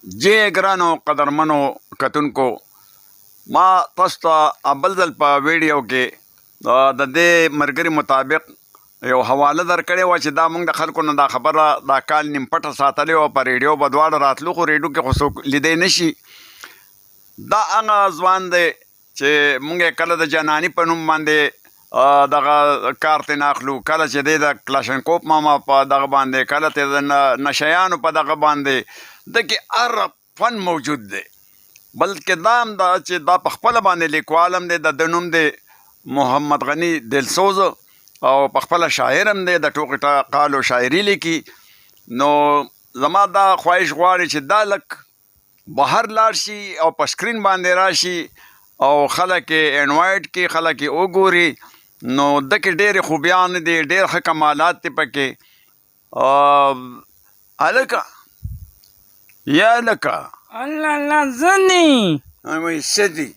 جې ګرانو قدرمنو کتونکو ما تاسو ته بل ځل په ویډیو کې د دې ملګري مطابق یو حواله درکړې وه چې دا موږ د خلکو نه دا خبره دا کال نیم پټه ساتلې وه په ریډیو به دواړه راتلو خو ریډیو کې خو څوک لیدی نه شي دا هغه ځوان دی چې موږ یې کله د جناني په نوم باندې دغه کار ترې اخلو کله چې دی د کلاشنکوف ماما په دغه باندې کله ته د نشیانو په دغه باندې دکې هر فن موجود دی بلکې دا هم ده چې دا په خپله باندې لیکوال هم دی د نوم دی محمد غني دلسوز او په خپله شاعر هم دی د ټوکې ټقالو شاعري لیکي نو زما دا خواهش غواړي چې دا لک بهر لاړ شي او په سکرین باندې راشي او خلک یې انوایټ کړي خلک یې وګوري نو دکې ډېرې خوبیان دي ډېر ښه کمالات دي پکې هلکه یا هلکه الله الله زنی وایي څه دي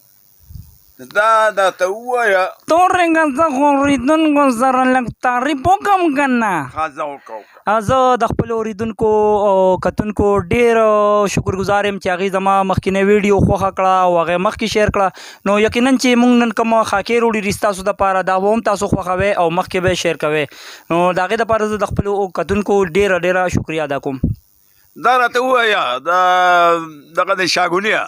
دا درته ووایه تور رنګه زه خو اورېدونکو سره لږ تعریف وکړم که نه ښه زه وکړه زه د خپلو اورېدونکو او کتونکو ډېر شکرګزار یم چې هغې زما مخکینی ویډیو خوښه کړه او هغې مخکې شیر کړه نو یقینا چې موږ نن کومه خاکې روډي دي ستاسو دپاره دا به هم تاسو خوښوئ او مخکې به یې شیر کوئ نو د هغې دپاره زه د خپلو کتونکو ډېره ډېره شکریه ادا کوم دا راته ووایه دغه د شاګونیه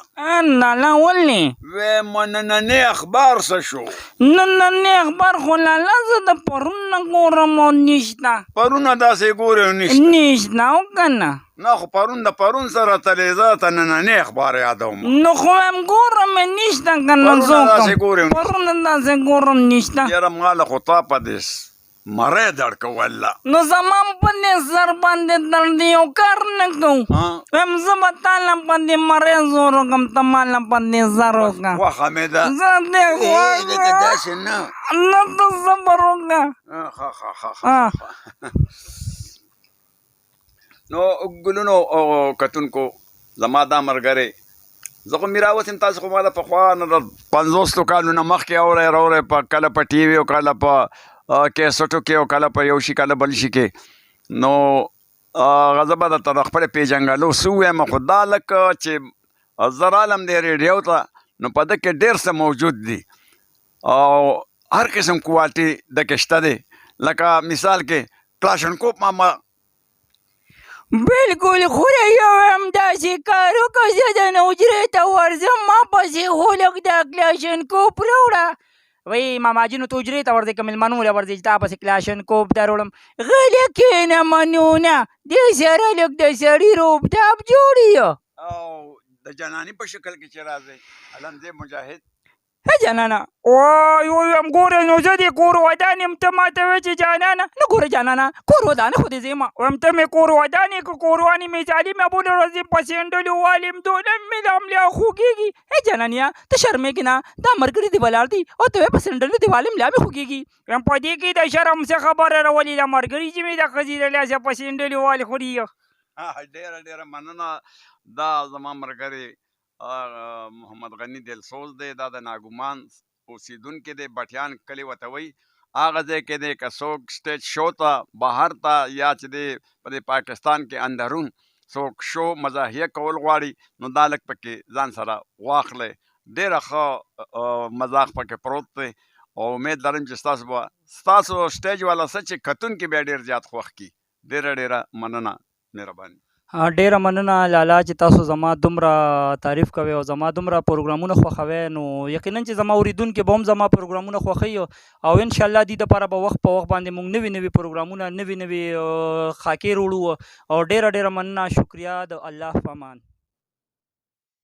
لالا ولې وی نننی اخبار څه شو نننی اخبار خو لالا زه د پرون نه ګورم او نشته پرونه داسې ګورې او نشته نشته او که نه نه خو پرون د پرون سره تلې زه ته نننی اخبار یادوم نو خو هم ګورم نشته که نه پرونه داسې ګورې پرونه داسې ګورم نشته یاره ماله خو تا په دې مری در کو والله نو زما په دې سر باندې درد یو کار نه کوو هم زه به تاله په دې مری زور وکړم ته ماله په دې سر وکړه خوښه مې ده زه دې لکه داسې نه نه ته صبر وکړه ښه نو ګلونو او کتونکو زما دا ملګری زه خو میراوس یم تاسو خو ما د پخوا نه د 50 کالو نه مخکې اورئ راوړئ په کله په ټي وي او کله په کیسټو کې او کله په یو شي کله بل شي کې نو زه به درته د خپلې پېژنګلو څه ووایم خو دا لکه چې زه رالم دې ریډیو ته نو په ده کې ډېر څه موجود دي او هر قسم کوالټي دکې شته دی لکه مثال کې کلاشنکوف ماما بالکل خوره یو همداسې کار وکړه زه د حجرې ته ورځم ما پسې خو لږ د کلاشنکوف راوړه وایي ماماجي نو ته حجرې ته ورځې که مېلمانه ورځې چې تا پسې کلاشنکوف در وړم غلی کښېنه منونه دې سره لږ د سړي روبټاپ جوړي او د جناني په شکل کې چې راځئ علم دې مجاهد جانانه وای هم ګوره نو زه دې کور ودان یم ته ماته وایې چې جانانه نه ګوره جانانه کور ودانه خو دې ځم وایم ته مې کور ودان یې که کوروانې مې تعلیم ابونه ورځې په سینډلو والیم دونه مې د املیا خوږېږي جانانیه ته شرمېږې نه دا ملګري دې ولاړ دي او ته وایې په سینډلو دې والیم لا مې خوږېږي وایم په دې کې د شرم څه خبره راولي دا ملګري چې مې د ښځې د لاسه په سینډلو والې خوري ډېره مننه دا زما ملګری محمد غني دلسوز دی دا د ناګومان اوسیدونکی دی بټیان کلي ورته وایي هغه ځای کې دی که څوک سټیج شو ته بهر ته یا چې دی په دې پاکستان کې اندرون څوک شو مزاحیه کول غواړي نو دا لږ پکې ځان سره واخلی ډېره ښه مذاق پکې پروت دی او امید لرم چې ستاسو سټیج والا څه چې کتونکي بیا ډېر زیات خوښ کړي ډېره مننه مهرباني ډیره مننه لالا چې تاسو زما دومره تعریف کوئ او زما دومره پروګرامونه خوښوئ نو یقینا چې زما اورېدونکي به هم زما پروګرامونه خوښوي او انشاءالله دې دپاره به وخت په وخت باندې موږ نوي نوي پروګرامونه نوي نوي خاکې وړو او ډیره ډیره مننه شکریه د الله په امان